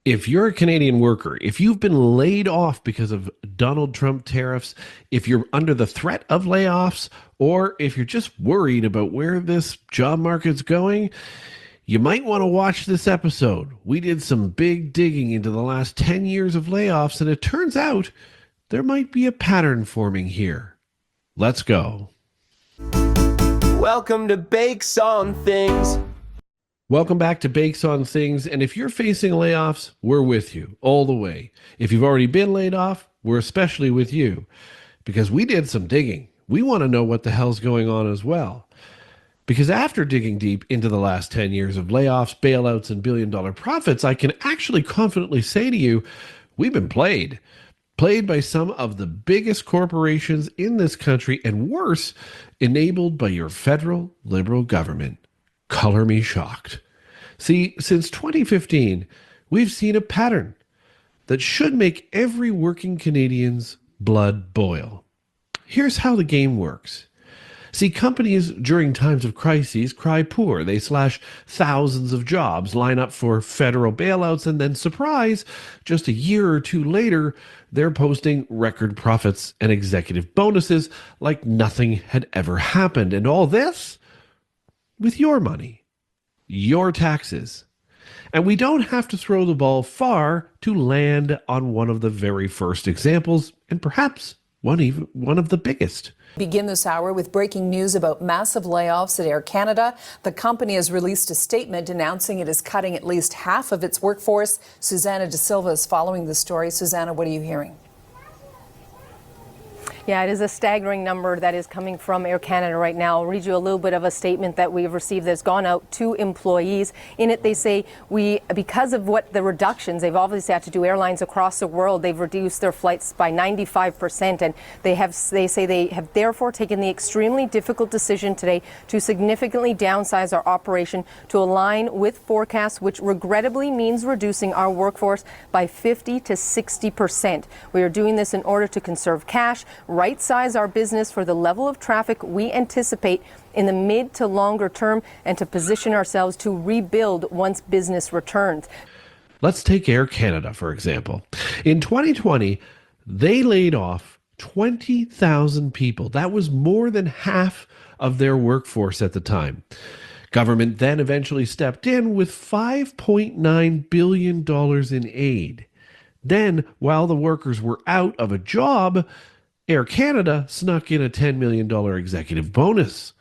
If you're a Canadian worker, if you've been laid off because of Donald Trump tariffs, if you're under the threat of layoffs, or if you're just worried about where this job market's going, you might want to watch this episode. We did some big digging into the last 10 years of layoffs, and it turns out there might be a pattern forming here. Let's go. Welcome to Bakes on Things. Welcome back to Bakes on Things. And if you're facing layoffs, we're with you all the way. If you've already been laid off, we're especially with you because we did some digging. We want to know what the hell's going on as well. Because after digging deep into the last 10 years of layoffs, bailouts, and billion-dollar profits, I can actually confidently say to you, we've been played. Played by some of the biggest corporations in this country, and worse, enabled by your federal liberal government. Color me shocked. See, since 2015, we've seen a pattern that should make every working Canadian's blood boil. Here's how the game works. See, companies during times of crises cry poor. They slash thousands of jobs, line up for federal bailouts, and then surprise, just a year or two later, they're posting record profits and executive bonuses like nothing had ever happened. And all this with your money, your taxes. And we don't have to throw the ball far to land on one of the very first examples, and perhaps one of the biggest. Begin this hour with breaking news about massive layoffs at Air Canada. The company has released a statement announcing it is cutting at least half of its workforce. Susanna De Silva is following the story. Susanna, what are you hearing? Yeah, it is a staggering number that is coming from Air Canada right now. I'll read you a little bit of a statement that we've received that's gone out to employees. In it, they say because of what the reductions, they've obviously had to do airlines across the world, they've reduced their flights by 95%, and they say they have therefore taken the extremely difficult decision today to significantly downsize our operation to align with forecasts, which regrettably means reducing our workforce by 50 to 60%. We are doing this in order to conserve cash, right-size our business for the level of traffic we anticipate in the mid to longer term, and to position ourselves to rebuild once business returns. Let's take Air Canada, for example. In 2020, they laid off 20,000 people. That was more than half of their workforce at the time. Government then eventually stepped in with $5.9 billion in aid. Then, while the workers were out of a job, Air Canada snuck in a $10 million executive bonus.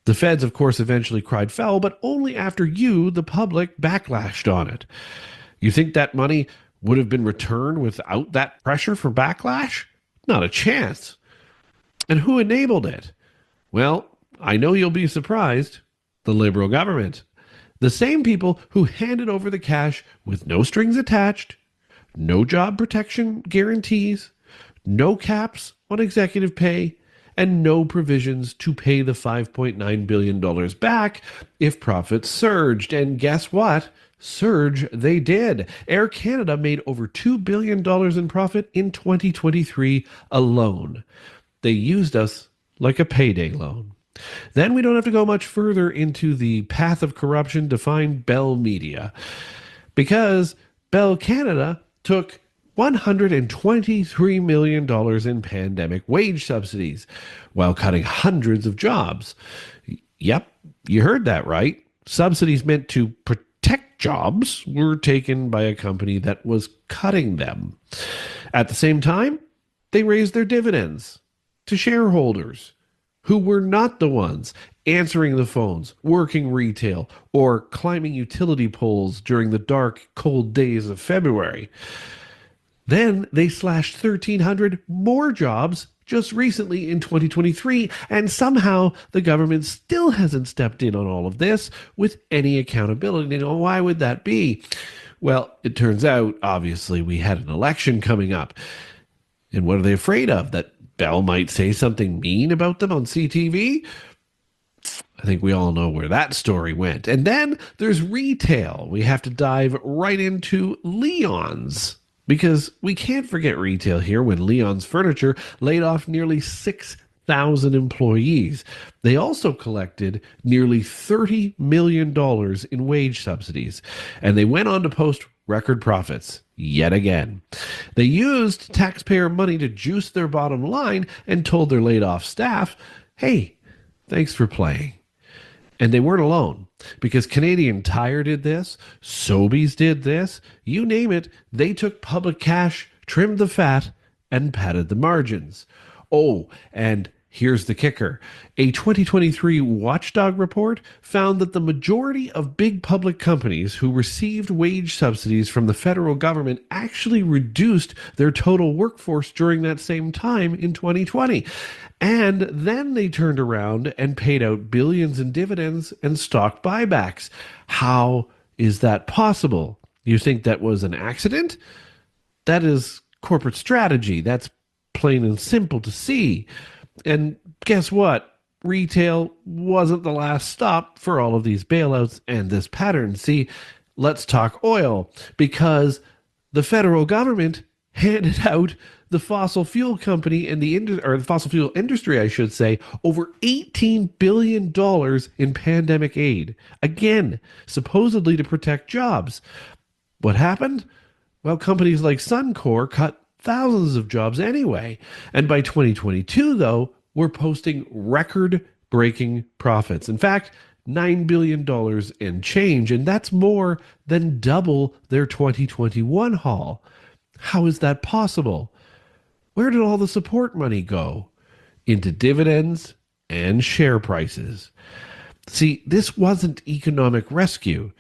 The feds, of course, eventually cried foul, but only after you, the public, backlashed on it. You think that money would have been returned without that pressure for backlash? Not a chance. And who enabled it? Well, I know you'll be surprised. The Liberal government. The same people who handed over the cash with no strings attached, no job protection guarantees, no caps on executive pay, and no provisions to pay the $5.9 billion back if profits surged. And guess what? Surge they did. Air Canada made over $2 billion in profit in 2023 alone. They used us like a payday loan. Then we don't have to go much further into the path of corruption to find Bell Media, because Bell Canada took $123 million in pandemic wage subsidies while cutting hundreds of jobs. Yep, you heard that right. Subsidies meant to protect jobs were taken by a company that was cutting them. At the same time, they raised their dividends to shareholders who were not the ones answering the phones, working retail, or climbing utility poles during the dark, cold days of February. Then they slashed 1,300 more jobs just recently in 2023, and somehow the government still hasn't stepped in on all of this with any accountability. Now, why would that be? Well, it turns out, obviously, we had an election coming up. And what are they afraid of? That Bell might say something mean about them on CTV? I think we all know where that story went. And then there's retail. We have to dive right into Leon's, because we can't forget retail here when Leon's Furniture laid off nearly 6,000 employees. They also collected nearly $30 million in wage subsidies, and they went on to post record profits yet again. They used taxpayer money to juice their bottom line and told their laid off staff, hey, thanks for playing. And they weren't alone, because Canadian Tire did this, Sobeys did this, you name it, they took public cash, trimmed the fat, and padded the margins. Oh, and here's the kicker. A 2023 Watchdog report found that the majority of big public companies who received wage subsidies from the federal government actually reduced their total workforce during that same time in 2020. And then they turned around and paid out billions in dividends and stock buybacks. How is that possible? You think that was an accident? That is corporate strategy. That's plain and simple to see. And guess what? Retail wasn't the last stop for all of these bailouts and this pattern. See, let's talk oil, because the federal government handed out the fossil fuel company and the fossil fuel industry, I should say, over $18 billion in pandemic aid. Again, supposedly to protect jobs. What happened? Well, companies like Suncor cut thousands of jobs anyway. And by 2022, though, we're posting record-breaking profits. In fact, $9 billion in change, and that's more than double their 2021 haul. How is that possible? Where did all the support money go? Into dividends and share prices. See, this wasn't economic rescue.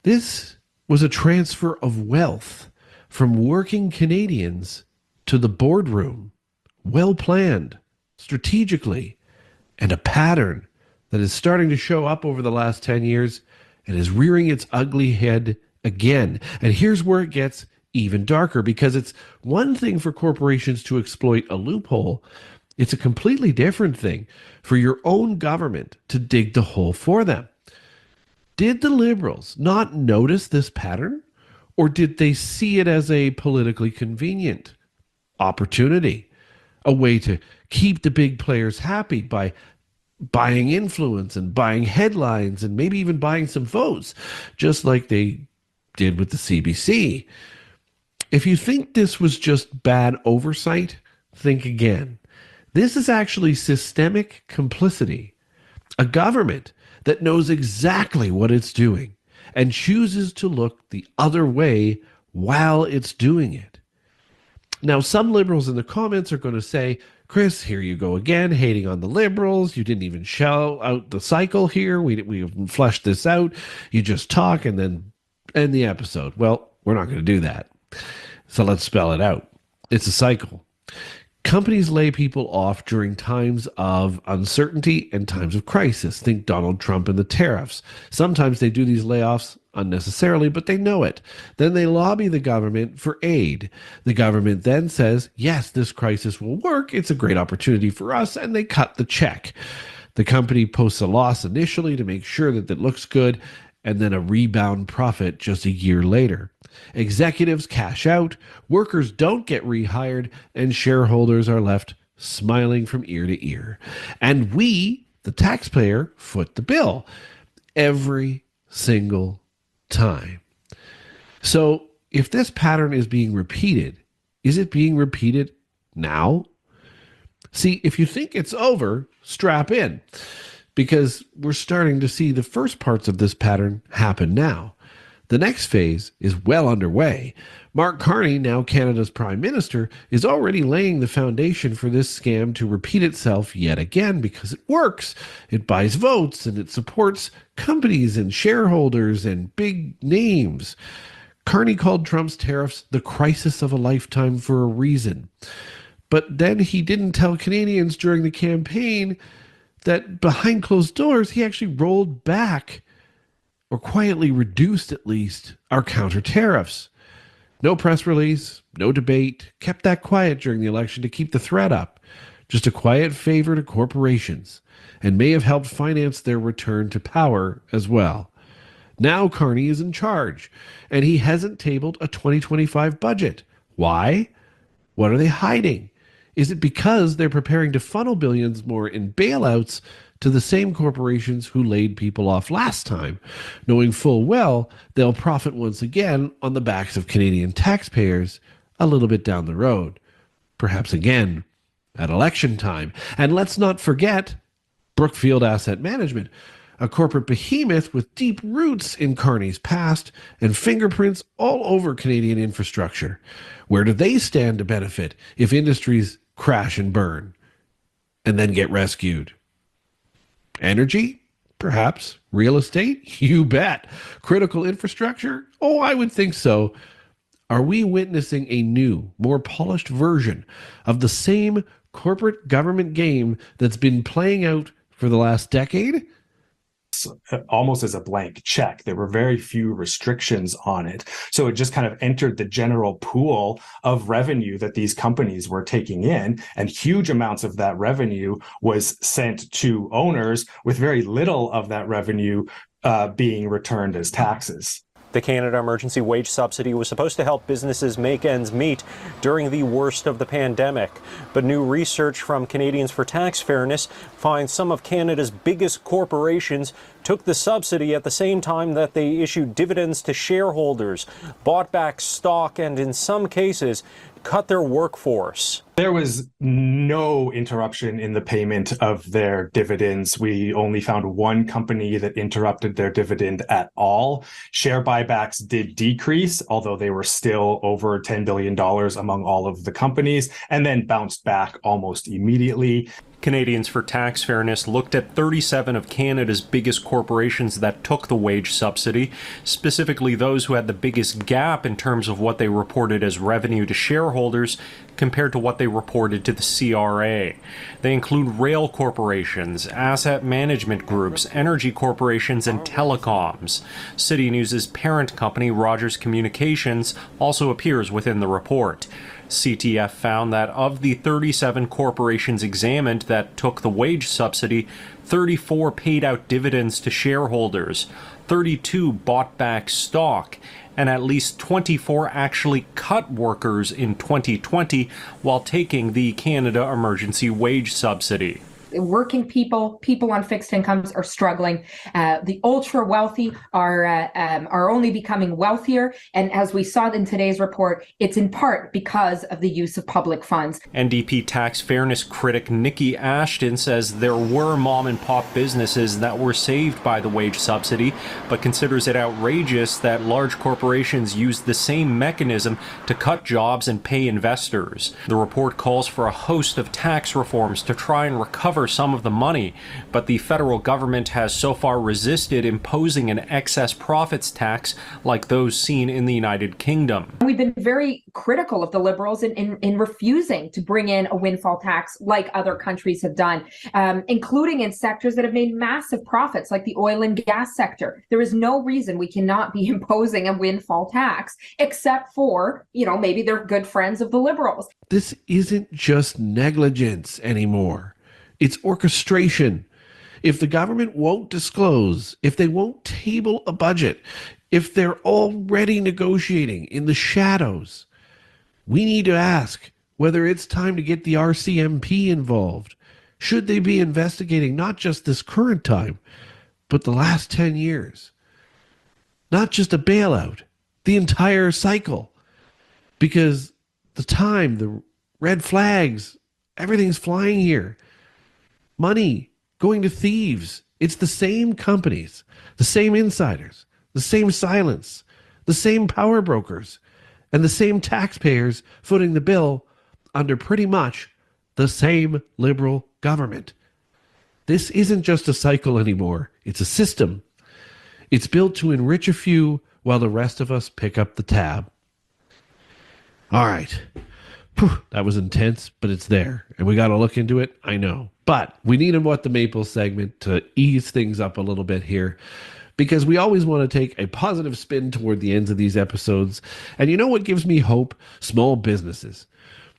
This was a transfer of wealth from working Canadians to the boardroom. Well planned, strategically, and a pattern that is starting to show up over the last 10 years and is rearing its ugly head again. And here's where it gets even darker, because it's one thing for corporations to exploit a loophole. It's a completely different thing for your own government to dig the hole for them. Did the Liberals not notice this pattern, or did they see it as a politically convenient opportunity, a way to keep the big players happy by buying influence and buying headlines and maybe even buying some votes, just like they did with the CBC? If you think this was just bad oversight, think again. This is actually systemic complicity. A government that knows exactly what it's doing and chooses to look the other way while it's doing it. Now, some liberals in the comments are going to say, Chris, here you go again, hating on the liberals. You didn't even shell out the cycle here. We fleshed this out. You just talk and then end the episode. Well, we're not going to do that. So let's spell it out. It's a cycle. Companies lay people off during times of uncertainty and times of crisis. Think Donald Trump and the tariffs. Sometimes they do these layoffs unnecessarily, but they know it. Then they lobby the government for aid. The government then says, yes, this crisis will work. It's a great opportunity for us. And they cut the check. The company posts a loss initially to make sure that it looks good, and then a rebound profit just a year later. Executives cash out, workers don't get rehired, and shareholders are left smiling from ear to ear. And we, the taxpayer, foot the bill every single time. So if this pattern is being repeated, is it being repeated now? See, if you think it's over, strap in, because we're starting to see the first parts of this pattern happen now. The next phase is well underway. Mark Carney, now Canada's Prime Minister, is already laying the foundation for this scam to repeat itself yet again, because it works. It buys votes and it supports companies and shareholders and big names. Carney called Trump's tariffs the crisis of a lifetime for a reason. But then he didn't tell Canadians during the campaign that behind closed doors, he actually rolled back, or quietly reduced at least, our counter tariffs. No press release, no debate, kept that quiet during the election to keep the threat up. Just a quiet favor to corporations, and may have helped finance their return to power as well. Now Carney is in charge, and he hasn't tabled a 2025 budget. Why? What are they hiding? Is it because they're preparing to funnel billions more in bailouts to the same corporations who laid people off last time, knowing full well they'll profit once again on the backs of Canadian taxpayers a little bit down the road, perhaps again at election time. And let's not forget Brookfield Asset Management, a corporate behemoth with deep roots in Carney's past and fingerprints all over Canadian infrastructure. Where do they stand to benefit if industries crash and burn and then get rescued? Energy? Perhaps. Real estate? You bet. Critical infrastructure? Oh, I would think so. Are we witnessing a new, more polished version of the same corporate government game that's been playing out for the last decade? Almost as a blank check. There were very few restrictions on it. So it just kind of entered the general pool of revenue that these companies were taking in, and huge amounts of that revenue was sent to owners, with very little of that revenue being returned as taxes. The Canada Emergency Wage Subsidy was supposed to help businesses make ends meet during the worst of the pandemic. But new research from Canadians for Tax Fairness finds some of Canada's biggest corporations took the subsidy at the same time that they issued dividends to shareholders, bought back stock, and in some cases, cut their workforce. There was no interruption in the payment of their dividends. We only found one company that interrupted their dividend at all. Share buybacks did decrease, although they were still over $10 billion among all of the companies, and then bounced back almost immediately. Canadians for Tax Fairness looked at 37 of Canada's biggest corporations that took the wage subsidy, specifically those who had the biggest gap in terms of what they reported as revenue to shareholders compared to what they reported to the CRA. They include rail corporations, asset management groups, energy corporations, and telecoms. City News' parent company, Rogers Communications, also appears within the report. CTF found that of the 37 corporations examined that took the wage subsidy, 34 paid out dividends to shareholders, 32 bought back stock, and at least 24 actually cut workers in 2020 while taking the Canada Emergency Wage Subsidy. Working people, people on fixed incomes are struggling. The ultra wealthy are only becoming wealthier. And as we saw in today's report, it's in part because of the use of public funds. NDP tax fairness critic Nikki Ashton says there were mom and pop businesses that were saved by the wage subsidy, but considers it outrageous that large corporations use the same mechanism to cut jobs and pay investors. The report calls for a host of tax reforms to try and recover some of the money, but the federal government has so far resisted imposing an excess profits tax like those seen in the United Kingdom. We've been very critical of the Liberals in refusing to bring in a windfall tax like other countries have done, including in sectors that have made massive profits like the oil and gas sector. There is no reason we cannot be imposing a windfall tax, except for, maybe they're good friends of the Liberals. This isn't just negligence anymore. It's orchestration. If the government won't disclose, if they won't table a budget, if they're already negotiating in the shadows, we need to ask whether it's time to get the R.C.M.P. involved. Should they be investigating not just this current time, but the last 10 years? Not just a bailout, the entire cycle. Because the time, the red flags, everything's flying here. Money going to thieves. It's the same companies, the same insiders, the same silence, the same power brokers, and the same taxpayers footing the bill under pretty much the same Liberal government. This isn't just a cycle anymore. It's a system. It's built to enrich a few while the rest of us pick up the tab. All right. That was intense, but it's there. And we got to look into it, I know. But we need a What the Maple segment to ease things up a little bit here, because we always want to take a positive spin toward the ends of these episodes. And you know what gives me hope? Small businesses.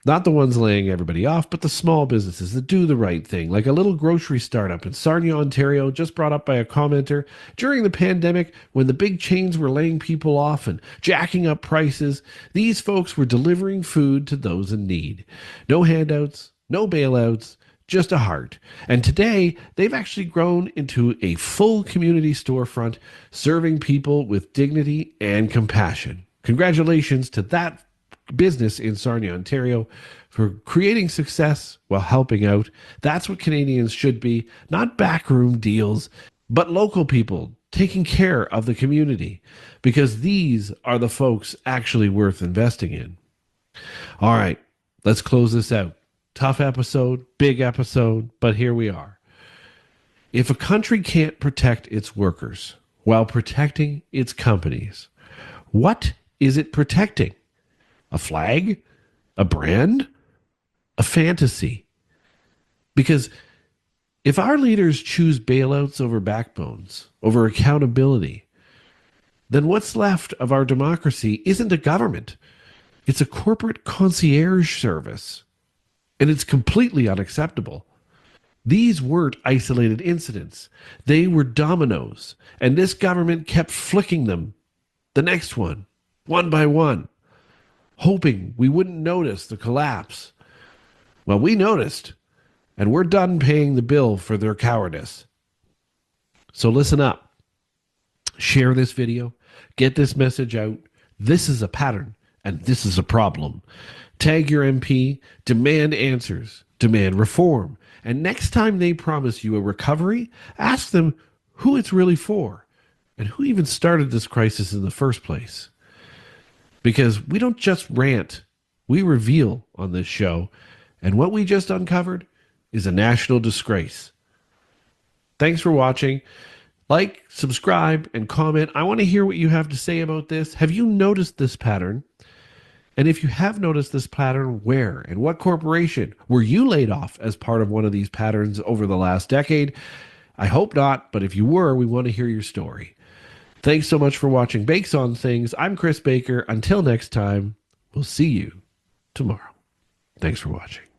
Not the ones laying everybody off, but the small businesses that do the right thing, like a little grocery startup in Sarnia, Ontario, just brought up by a commenter. During the pandemic, when the big chains were laying people off and jacking up prices, these folks were delivering food to those in need. No handouts, no bailouts, just a heart. And today, they've actually grown into a full community storefront, serving people with dignity and compassion. Congratulations to that business in Sarnia, Ontario, for creating success while helping out. That's what Canadians should be, not backroom deals, but local people taking care of the community, because these are the folks actually worth investing in. All right, let's close this out. Tough episode, big episode, but here we are. If a country can't protect its workers while protecting its companies, what is it protecting? A flag? A brand? A fantasy? Because if our leaders choose bailouts over backbones, over accountability, then what's left of our democracy isn't a government. It's a corporate concierge service. And it's completely unacceptable. These weren't isolated incidents. They were dominoes. And this government kept flicking them, the next one by one, hoping we wouldn't notice the collapse. Well, we noticed, and we're done paying the bill for their cowardice. So listen up. Share this video. Get this message out. This is a pattern, and this is a problem. Tag your MP, demand answers, demand reform. And next time they promise you a recovery, ask them who it's really for and who even started this crisis in the first place. Because we don't just rant, we reveal on this show. And what we just uncovered is a national disgrace. Thanks for watching. Like, subscribe, and comment. I want to hear what you have to say about this. Have you noticed this pattern? And if you have noticed this pattern, where and what corporation were you laid off as part of one of these patterns over the last decade? I hope not, but if you were, we want to hear your story. Thanks so much for watching Bakes on Things. I'm Chris Baker. Until next time, we'll see you tomorrow. Thanks for watching.